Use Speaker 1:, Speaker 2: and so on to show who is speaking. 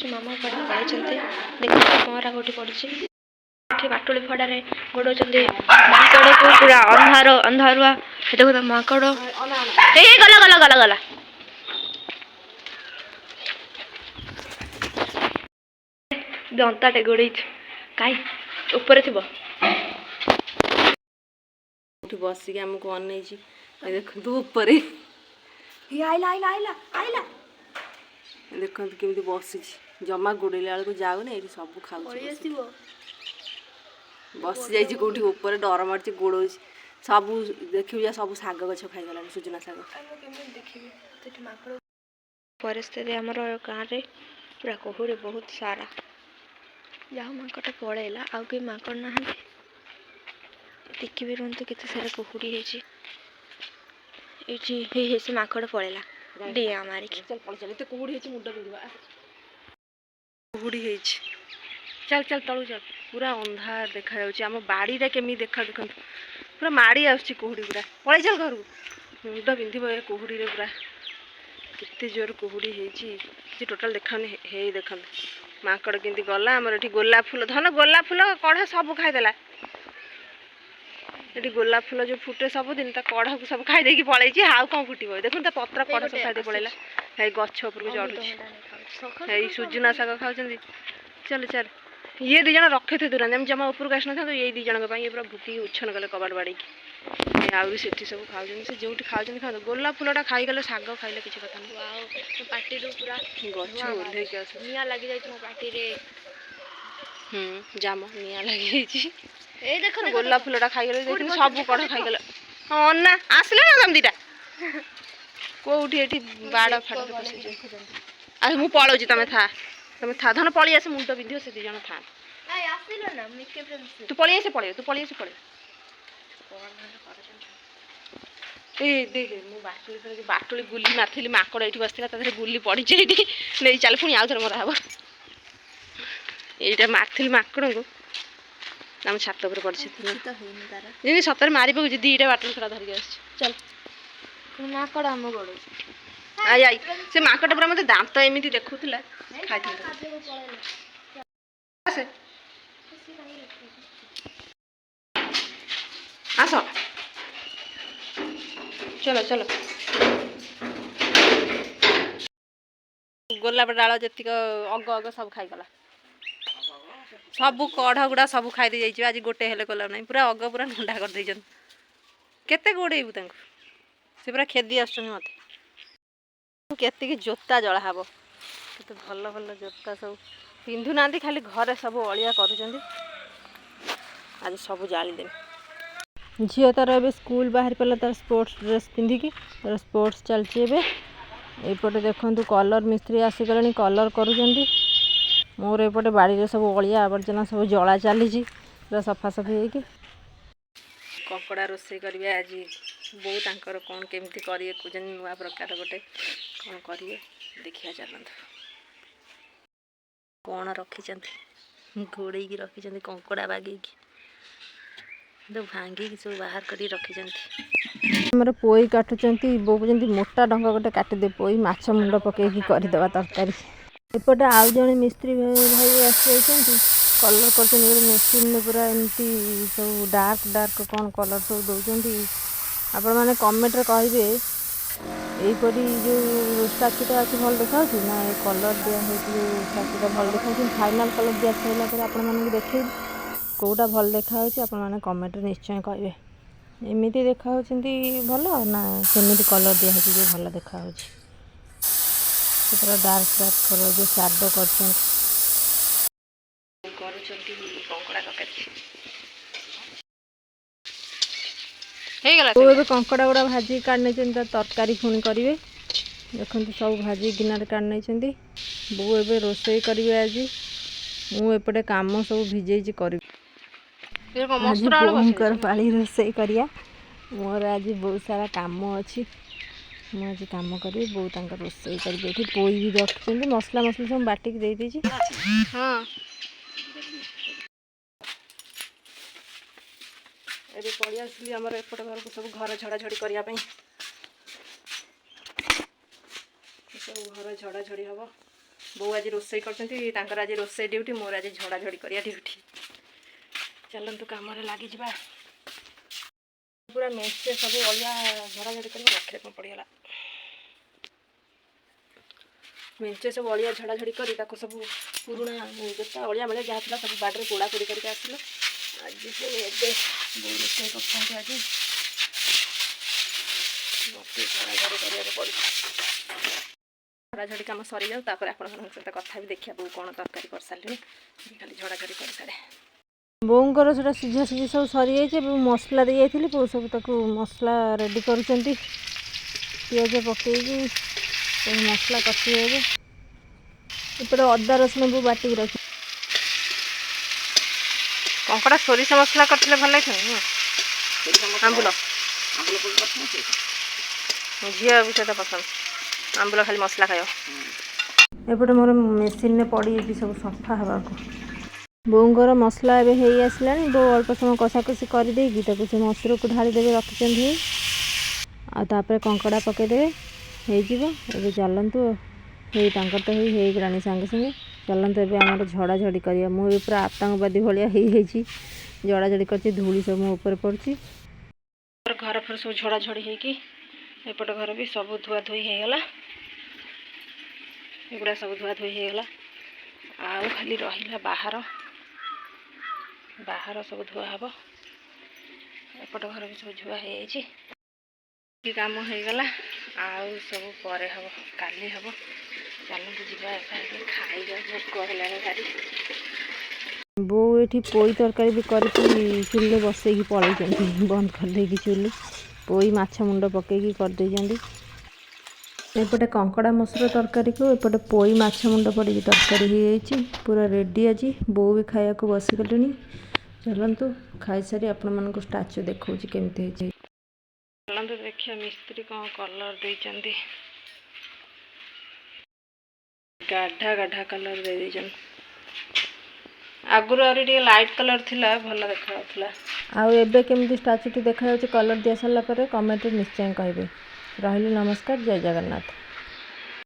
Speaker 1: मामा पढ़ा पड़े देखिए पहरा गोटी पड़ी बाटुली फड़े गोड़ माकड़ को पूरा अंधार अंधारुआ देखो तो माकड़ गला गला गला गला दंताटे गोड़ कई ऊपर थी
Speaker 2: बसिक आमको अन देखु ऊपर देखते केमी बसी जमा गोड़ेला बेलू जाऊनी ये सब खाऊ बसी जाइए कौटी ऊपर डर मार्च गोड़ सब देखिए सब शाग गछ खाईगला सुजना शाग
Speaker 1: परिस्थिति आमर गाँव में पूरा कुहुड़ी बहुत सारा जहाँ माकड़ पलैला आउ कहीं माकड़ ना देखिए रुहतु केते सारा कुहुड़ी से माकड़ पलैला डिया मारिक
Speaker 2: कुहुड़ी मुंड पिंधा कुहुड़ी चल चल तलू चल पूरा अंधार देखा आम बाड़ी केमी देखा देखो पूरा माड़ी आसुची कुहुड़ी पूरा पलि चल घर मुंड पिंधि कुहुड़ी पूरा केते जोर कुहुड़ी होती टोटाल देखानी हे देख माकड़ केमती गला आमर ये गोलाप फूल धन गोलाप फूल कढ़ा सब खाईदेला ये गोलाप फूल जो फुटे सब दिन कढ़ा को सब खाई देकी पलैची हाउ कौन फुटब देखो पत्र कढ़ा सब खाई पलैला है गछ उपर को चढ़ुची सुजना शाग खाऊ चल चल ये दी जन रखे थे दूर आम जमा उपरको आस ना ये दी जन पूरा भुकी उच्छन कले कबाट बाड़ी आउरी से सब खाऊ से जो खाऊ खा गोलाप फूलटा खाईगले शाग खाइले किसी कथा नहीं पार्टी पूरा गछ ओल्लैक आस निआ लगी जाए मो पार्टी जाम निआ लगी देख गोलाप फूलटा खाईगले देख सब कड़ खाईगले हाँ ना आसले ना तुम दीटा कौटी ये बाड़ फाड़ आ मु पलाऊँ तुम था धन पलि आस मुंड पिंध से दी जन था तू पलि आसे पड़े तू पलि आसे पड़े देख मु बाटुली गुली मारी माकड़ ये बसला गुली पड़ी नहीं चल पुणी आउ थे मरा हम यहाँ मारी माकड़ को आम छात पर पड़ी सतर मारी पकड़ दीटा बाटुली खड़ा धरिक आस चल
Speaker 1: माकड़ आम गोड़
Speaker 2: आई आई से माकड़ पूरा मत दांत एमती देखुला आस चलो चलो गोलाप डाल जी अग अग सब खाईगला सब कढ़ गुड़ा सब खाई जाइए आज गोटे हेले गोलाप ना पूरा अग पूरा नंडा कर देछन केते गोड़ेबू से पूरा खेदी आस मत केतिकी जोता जला हब केते भल भल जोता सब पिंधु ना खाली घरे सब अलिया कर आज सब जालीदेवी झील तार ए स्कूल बाहर पड़ा तार स्पोर्ट्स ड्रेस पिंधिकी तार स्पोर्ट्स चलती एपटे देखु कलर मिस्त्री आसीगले कलर करुँच मोर एपटे बाड़ी सब अलिया आवर्जना सब जला चली पूरा सफासफी होगी कंकड़ा रोषे करेंगे आज बो तांकर कौन केमती करेंगे कौन नुआ प्रकार गोटे कौन करेंगे देखिया चलत कौन रखी घोड़े रखी कंकड़ा बागे भांगी सब बाहर कर रखी पोई काटुंट बो जमी मोटा डंग गोटे काटिदे पोई माछ मुंड पकईकी करदे तरकारी एपटे आउ जड़े मिस्त्री भाई आसी कलर कर मेसीन पूरा एमती सब डार्क डार्क कौन कलर सब दौरान आपण मैंने कमेंट कहे यहीपरी जो स्टाचुटा अच्छी भल देखा ना कलर दिखाई स्टाचुटा भल देखा फाइनाल कलर दिया सारा आपण मैंने देखे कौटा भल देखा आपण मैंने कमेंट निश्चय कहे एमती देखा भल ना सेमती कलर दिखाई जो भल देखा पूरा डार्क डार्क कलर जो शाडो कर कंकड़ा गुड़ा भाजी काढ़ी तरकारी पुणी करेंगे देखते सब भाजी गिनार काढ़ी बो ए रोषे करेंगे आज मुझे कम सब भिजे कर पाली रोषे करिया मोर आज बहुत सारा काम अच्छी मुझे कम करी बो रोषे करेंगे पोई भी रखी मसला मसला सब बाटिक दे दीजिए हाँ ये पलि आसली आमर एपट घर को सब घर झड़ाझड़ी करने सब घर झड़ाझड़ी हम ବୋଉ ଆଜି ରୋଷେଇ କରୁଛନ୍ତି, ତାଙ୍କର ଆଜି ରୋଷେଇ ଡ୍ୟୁଟି, ମୋର ଆଜି ଝଡ଼ାଝଡ଼ି କରିବା ଡ୍ୟୁଟି। ଚାଲନ୍ତୁ କାମରେ ଲାଗିଯିବା। ପୁରା ମେଞ୍ଚେ ସବୁ ଅଳିଆ ଝଡ଼ାଝଡ଼ି କରିବା ରଖିଲେ କ'ଣ ପଡ଼ିଗଲା। ମେଞ୍ଚେ ସବୁ ଅଳିଆ ଝଡ଼ାଝଡ଼ି କରି ତାକୁ ସବୁ ପୁରୁଣା ଯେତେ ଅଳିଆ ମଳିଆ ଯାହା ଥିଲା ସବୁ ବାଡ଼ିରେ ପୋଡ଼ାପୋଡ଼ି କରିକି ଆସିଲୁ। ଆଜି ସେ ଏବେ ବୋଉ ରୋଷେଇ କରୁଛନ୍ତି। ଆଜି ମୋତେ ଝଡ଼ାଝଡ଼ି କରିବାକୁ ପଡ଼ିଛି। ଝଡ଼ାଝଡ଼ି କାମ ସରିଯାଉ, ତାପରେ ଆପଣମାନଙ୍କ ସହିତ କଥା ବି ଦେଖିବା ବୋଉ କ'ଣ ତରକାରୀ କରିସାରିଲେଣି। ଖାଲି ଝଡ଼ାଝଡ଼ି କରିସାରେ। ବୋଉଙ୍କର ସେଟା ସିଝା ସିଝି ସବୁ ସରିଯାଇଛି। ଏବେ ମସଲା ଦେଇଯାଇଥିଲି, ବୋଉ ସବୁ ତାକୁ ମସଲା ରେଡ଼ି କରୁଛନ୍ତି। ପିଆଜ ପକେଇକି ସବୁ ମସଲା କଷି ହେବ। ଏପଟେ ଅଦା ରସୁଣ ବୋଉ ବାଟିକି ରଖି। କଙ୍କଡ଼ା ସୋରିଷ ମସଲା କରିଥିଲେ ଭଲ ଲାଗିଥାନ୍ତା। ଆମ୍ବୁଲ ଝିଅ ବି ସେଇଟା ପସନ୍ଦ, ଆମ୍ବୁଲ ଖାଲି ମସଲା ଖାଇବ। ଏପଟେ ମୋର ମେସିନରେ ପଡ଼ିଯାଇଛି ସବୁ ସଫା ହେବାକୁ। ବୋଉଙ୍କର ମସଲା ଏବେ ହେଇ ଆସିଲାଣି। ବୋଉ ଅଳ୍ପ ସମୟ କଷାକଷି କରିଦେଇକି ତାକୁ ସେ ମସୁରକୁ ଢାଳିଦେବେ ରଖିଛନ୍ତି। ଆଉ ତାପରେ କଙ୍କଡ଼ା ପକାଇଦେବେ, ହେଇଯିବ। ଏବେ ଚାଲନ୍ତୁ, ହେଇ ତାଙ୍କର ତ ହେଇଗଲାଣି ସାଙ୍ଗେ ସାଙ୍ଗେ। ଚାଲନ୍ତୁ ଏବେ ଆମର ଝଡ଼ାଝଡ଼ି କରିବା। ମୁଁ ଏବେ ପୁରା ଆତଙ୍କବାଦୀ ଭଳିଆ ହେଇଯାଇଛି, ଝଡ଼ାଝଡ଼ି କରିଛି। ଧୂଳି ସବୁ ମୋ ଉପରେ ପଡ଼ୁଛି। ଘର ଫର ସବୁ ଝଡ଼ାଝଡ଼ି ହେଇକି ଏପଟ ଘର ବି ସବୁ ଧୁଆଧୋଇ ହେଇଗଲା। ଏଗୁଡ଼ା ସବୁ ଧୁଆଧୋଇ ହେଇଗଲା। ଆଉ ଖାଲି ରହିଲା ବାହାର ସବୁ ଧୁଆ ହେବ। ଏପଟ ଘର ବି ସବୁ ଧୁଆ ହେଇଯାଇଛି। କାମ ହେଇଗଲା, ଆଉ ସବୁ ପରେ ହେବ, କାଲି ହେବ। ଚାଲନ୍ତୁ ଯିବା ଏବେ ଖାଇବା, ଭୋକ ହେଲାଣି ଭାରି। ବୋଉ ଏଠି ପୋଇ ତରକାରୀ ବି କରିକି ଚୁଲିରେ ବସେଇକି ପଳେଇଛନ୍ତି, ବନ୍ଦ କରିଦେଇକି ଚୁଲି। ପୋଇ ମାଛ ମୁଣ୍ଡ ପକେଇକି କରିଦେଇଛନ୍ତି। ଏପଟେ କଙ୍କଡ଼ା ମସୁର ତରକାରୀକୁ ଏପଟେ ପୋଇ ମାଛ ମୁଣ୍ଡ ପଡ଼ିକି ତରକାରୀ ହେଇଯାଇଛି। ପୁରା ରେଡ଼ି ଆଜି। ବୋଉ ବି ଖାଇବାକୁ ବସିଗଲେଣି। ଚାଲନ୍ତୁ ଖାଇସାରି ଆପଣମାନଙ୍କୁ ଷ୍ଟାଚୁ ଦେଖାଉଛି କେମିତି ହେଇଛି। ଚାଲନ୍ତୁ ଦେଖିବା ମିସ୍ତ୍ରୀ କ'ଣ କଲର୍ ଦେଇଛନ୍ତି। ଗାଢ଼ା ଗାଢ଼ା କଲର୍ ଦେଇଛନ୍ତି। ଆଗରୁ ଆହୁରି ଟିକେ ଲାଇଟ୍ କଲର୍ ଥିଲା, ଭଲ ଦେଖାଯାଉଥିଲା। ଆଉ ଏବେ କେମିତି ଷ୍ଟାଚୁଟି ଦେଖାଯାଉଛି କଲର୍ ଦିଆସାରିଲା ପରେ କମେଣ୍ଟରେ ନିଶ୍ଚୟ କହିବେ। ରହିଲି, ନମସ୍କାର, ଜୟ ଜଗନ୍ନାଥ।